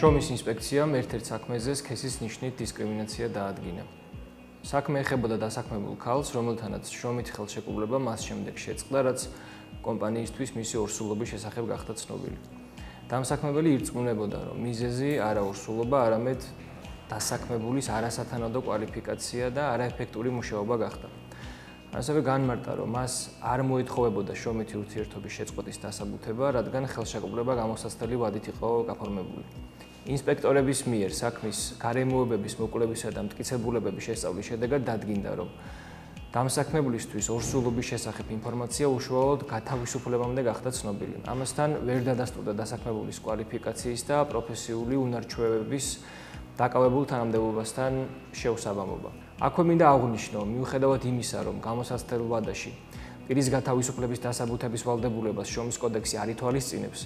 შრომის ინსპექციამ ერთ-ერთ საქმეზე სქესის ნიშნით დისკრიმინაცია დაადგინა. საქმე ეხებოდა დასაქმებულ ქალს, რომელთანაც შრომით ხელშეკრულება მას შემდეგ შეწყდა, რაც კომპანიისთვის მისი ორსულობის შესახებ გახდა ცნობილი. დამსაქმებელი ირწმუნებოდა, რომ მიზეზი არა ორსულობა, არამედ დასაქმებულის არასათანადო კვალიფიკაცია და არაეფექტური მუშაობა გახდა. ასევე განმარტა, რომ მას არ მოეთხოვებოდა შრომითი ურთიერთობის შეწყვეტის დასაბუთება, რადგან ხელშეკრულება გამოსაცდელი ვადით იყო გაფორმებული. ინსპექტორების მიერ საქმის გარემოებების მოკვლევისა და მტკიცებულებების შესწავლის შედეგად დადგინდა, რომ დამსაქმებლისთვის ორსულობის შესახებ ინფორმაცია უშუალოდ გათავისუფლებამდე გახდა ცნობილი. ამასთან ვერ დადასტურდა დასაქმებულის კვალიფიკაციის და პროფესიული უნარჩვევების დაკავებულ თანამდებობასთან შეუსაბამობა. აქვე მინდა აღვნიშნო, მიუხედავად იმისა, რომ გამოსაცდელ ვადაში პირის გათავისუფლების დასაბუთების ვალდებულებას შრომის კოდექსი არ ითვალისწინებს,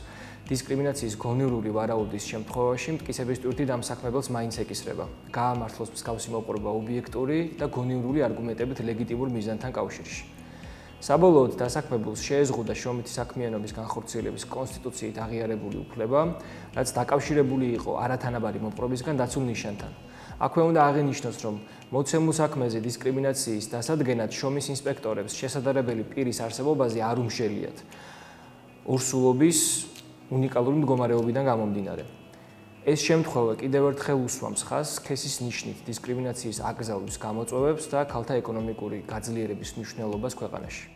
დისკრიმინაციის გონივრული ვარაუდის შემთხვევაში მტკიცების ტვირთი დამსაქმებელს მაინც ეკისრება. გაამართლოს მსგავსი მოპყრობა ობიექტური და გონივრული არგუმენტებით ლეგიტიმურ მიზანთან კავშირში. საბოლოოდ დასაქმებულს შეეზღუდა შრომითი საქმიანობის განხორციელების კონსტიტუციით აღიარებული უფლება, რაც დაკავშირებული იყო არათანაბარი მოპყრობისგან დაცულ ნიშანთან. აქვე უნდა აღინიშნოს, რომ მოცემულ საქმეზე დისკრიმინაციის დასადგენად შრომის ინსპექტორებს შესაძლებელი პირის არსებობაზე არ უმშელიათ ორსულობის უნიკალური მდგომარეობიდან გამომდინარე. ეს შემთხვევა კიდევ ერთხელ უსვამს ხაზს სქესის ნიშნით დისკრიმინაციის აკრძალვის გამოწვევებს და ქალთა ეკონომიკური გაძლიერების მნიშვნელობას ქვეყანაში.